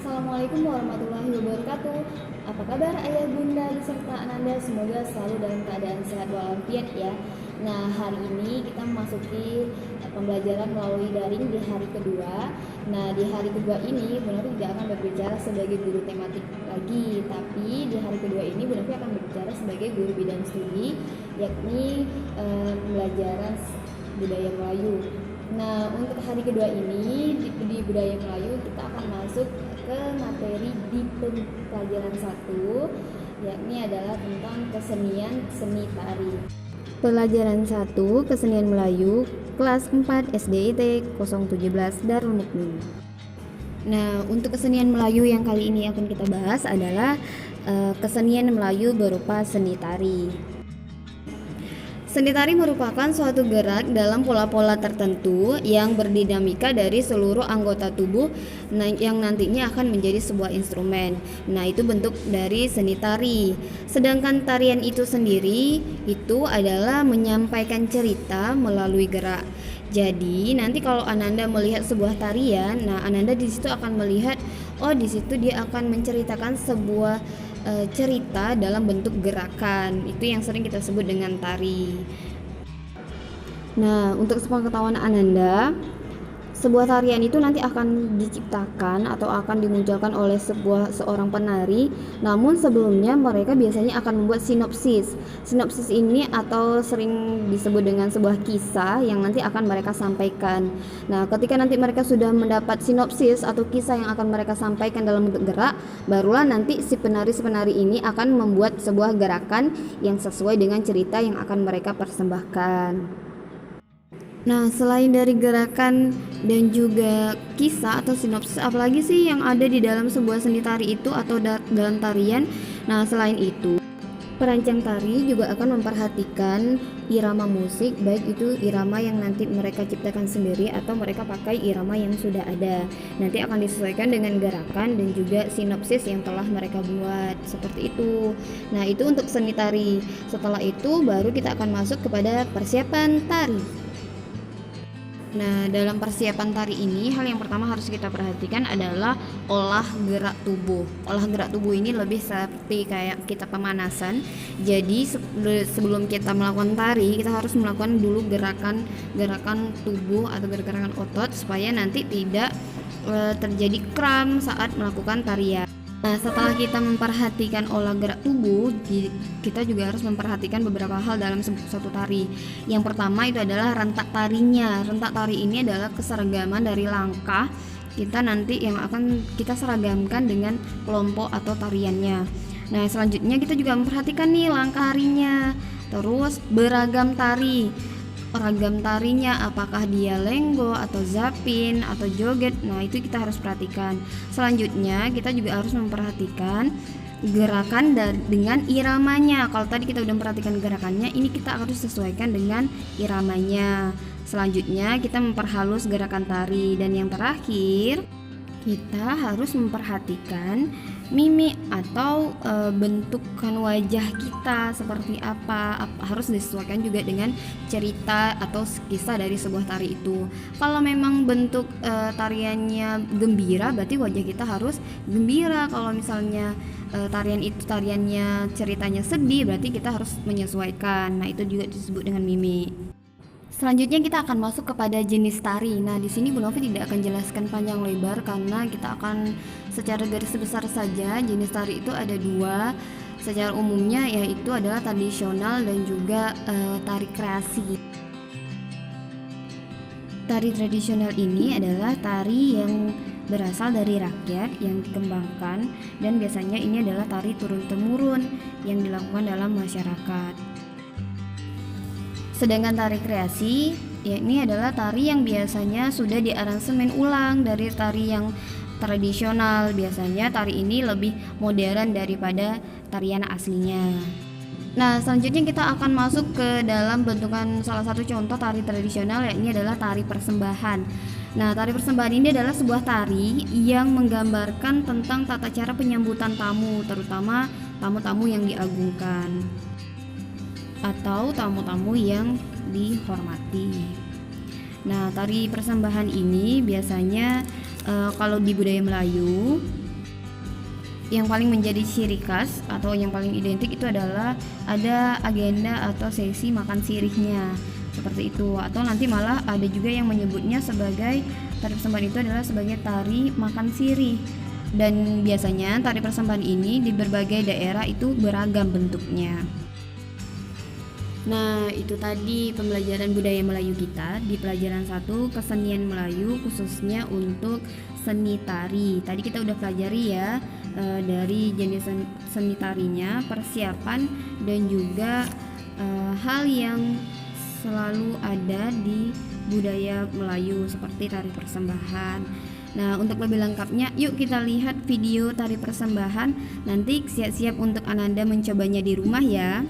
Assalamualaikum warahmatullahi wabarakatuh. Apa kabar ayah bunda beserta ananda? Semoga selalu dalam keadaan sehat walafiat ya. Nah, hari ini kita memasuki pembelajaran melalui daring di hari kedua. Nah, di hari kedua ini Bu Novi tidak akan berbicara sebagai guru tematik lagi, tapi di hari kedua ini Bu Novi akan berbicara sebagai guru bidang studi, yakni pembelajaran budaya Melayu. Nah, untuk hari kedua ini di budaya Melayu kita akan masuk ke materi di pelajaran 1, yakni adalah tentang kesenian seni tari. Pelajaran 1 Kesenian Melayu kelas 4 SDIT 017 Darul Mukmin. Nah, untuk kesenian Melayu yang kali ini akan kita bahas adalah kesenian Melayu berupa seni tari. Seni tari merupakan suatu gerak dalam pola-pola tertentu yang berdinamika dari seluruh anggota tubuh yang nantinya akan menjadi sebuah instrumen. Nah, itu bentuk dari seni tari. Sedangkan tarian itu sendiri itu adalah menyampaikan cerita melalui gerak. Jadi, nanti kalau Ananda melihat sebuah tarian, nah Ananda di situ akan melihat di situ dia akan menceritakan sebuah cerita dalam bentuk gerakan. Itu yang sering kita sebut dengan tari. Nah, untuk sepengetahuan Ananda, sebuah tarian itu nanti akan diciptakan atau akan dimunculkan oleh seorang penari. Namun sebelumnya mereka biasanya akan membuat sinopsis. Sinopsis ini atau sering disebut dengan sebuah kisah yang nanti akan mereka sampaikan. Nah, ketika nanti mereka sudah mendapat sinopsis atau kisah yang akan mereka sampaikan dalam bentuk gerak, barulah nanti si penari ini akan membuat sebuah gerakan yang sesuai dengan cerita yang akan mereka persembahkan. Nah, selain dari gerakan dan juga kisah atau sinopsis, apalagi sih yang ada di dalam sebuah seni tari itu atau dalam tarian? Nah, selain itu, perancang tari juga akan memperhatikan irama musik, baik itu irama yang nanti mereka ciptakan sendiri atau mereka pakai irama yang sudah ada. Nanti akan disesuaikan dengan gerakan dan juga sinopsis yang telah mereka buat, seperti itu. Nah, itu untuk seni tari. Setelah itu baru kita akan masuk kepada persiapan tari. Nah, dalam persiapan tari ini, hal yang pertama harus kita perhatikan adalah olah gerak tubuh. Olah gerak tubuh ini lebih seperti kayak kita pemanasan. Jadi sebelum kita melakukan tari, kita harus melakukan dulu gerakan tubuh atau gerakan otot supaya nanti tidak terjadi kram saat melakukan tarian. Nah, setelah kita memperhatikan olah gerak tubuh, kita juga harus memperhatikan beberapa hal dalam suatu tari. Yang pertama itu adalah rentak tarinya. Rentak tari ini adalah keseragaman dari langkah kita nanti yang akan kita seragamkan dengan kelompok atau tariannya. Nah, selanjutnya kita juga memperhatikan nih langkah tarinya. Terus beragam tari. Ragam tarinya, apakah dia lenggo atau zapin atau joget. Nah, itu kita harus perhatikan. Selanjutnya kita juga harus memperhatikan gerakan dengan iramanya. Kalau tadi kita udah memperhatikan gerakannya, ini kita harus sesuaikan dengan iramanya. Selanjutnya kita memperhalus gerakan tari. Dan yang terakhir, kita harus memperhatikan mimik atau bentukan wajah kita seperti apa, harus disesuaikan juga dengan cerita atau kisah dari sebuah tari itu. Kalau memang bentuk tariannya gembira, berarti wajah kita harus gembira. Kalau misalnya tariannya ceritanya sedih, berarti kita harus menyesuaikan. Nah, itu juga disebut dengan mimik. Selanjutnya kita akan masuk kepada jenis tari. Nah, di sini Bu Novi tidak akan jelaskan panjang lebar karena kita akan secara garis besar saja. Jenis tari itu ada dua. Secara umumnya yaitu adalah tradisional dan juga tari kreasi. Tari tradisional ini adalah tari yang berasal dari rakyat yang dikembangkan dan biasanya ini adalah tari turun-temurun yang dilakukan dalam masyarakat. Sedangkan tari kreasi, ini adalah tari yang biasanya sudah diaransemen ulang dari tari yang tradisional. Biasanya tari ini lebih modern daripada tarian aslinya. Nah, selanjutnya kita akan masuk ke dalam bentukan salah satu contoh tari tradisional, yakni adalah tari persembahan. Nah, tari persembahan ini adalah sebuah tari yang menggambarkan tentang tata cara penyambutan tamu, terutama tamu-tamu yang diagungkan atau tamu-tamu yang dihormati. Nah, tari persembahan ini biasanya kalau di budaya Melayu yang paling menjadi ciri khas atau yang paling identik itu adalah ada agenda atau sesi makan sirihnya seperti itu, atau nanti malah ada juga yang menyebutnya sebagai tari persembahan itu adalah sebagai tari makan sirih. Dan biasanya tari persembahan ini di berbagai daerah itu beragam bentuknya. Nah, itu tadi pembelajaran budaya Melayu kita di pelajaran 1 kesenian Melayu khususnya untuk seni tari. Tadi kita udah pelajari ya dari jenis seni tarinya, persiapan dan juga hal yang selalu ada di budaya Melayu seperti tari persembahan. Nah, untuk lebih lengkapnya yuk kita lihat video tari persembahan. Nanti siap-siap untuk Ananda mencobanya di rumah ya.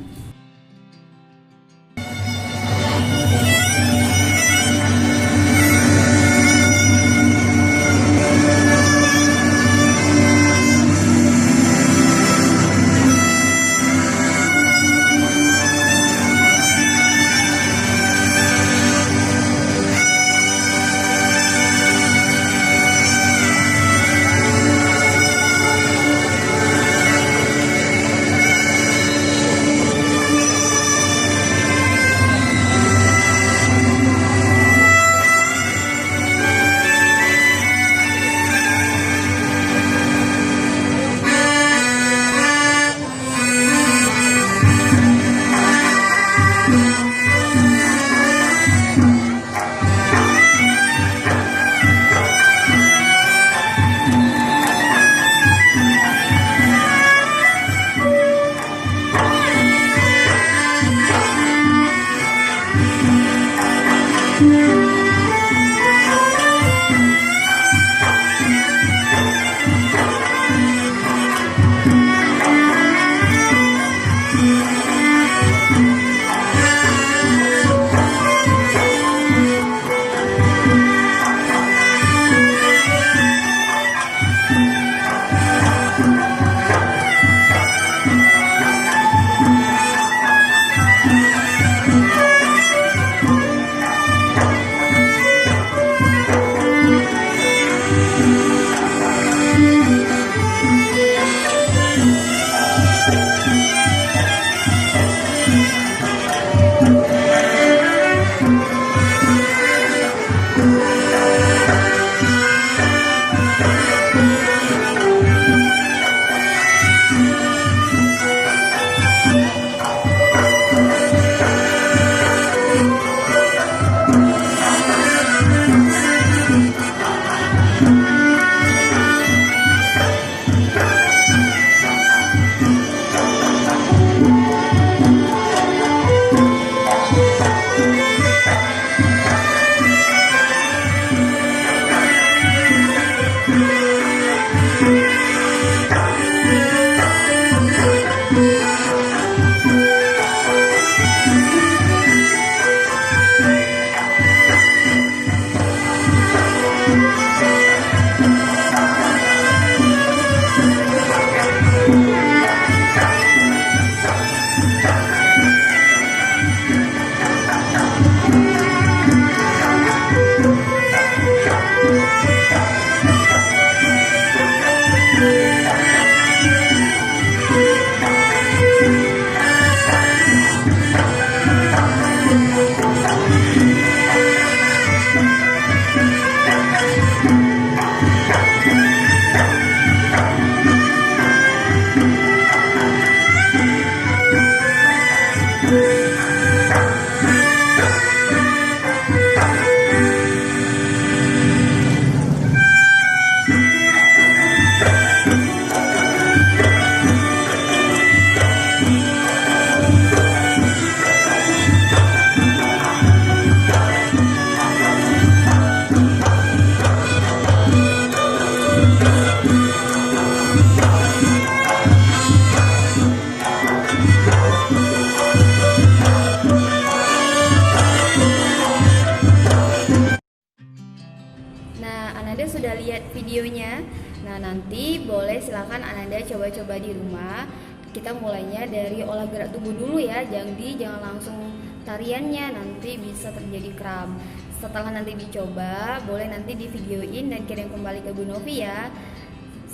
Sudah lihat videonya. Nah, nanti boleh silakan Ananda coba-coba di rumah. Kita mulainya dari olah gerak tubuh dulu ya, jangan langsung tariannya, nanti bisa terjadi kram. Setelah nanti dicoba, boleh nanti di videoin dan kirim kembali ke Bu Novi ya.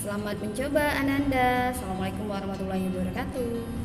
Selamat mencoba Ananda. Assalamualaikum warahmatullahi wabarakatuh.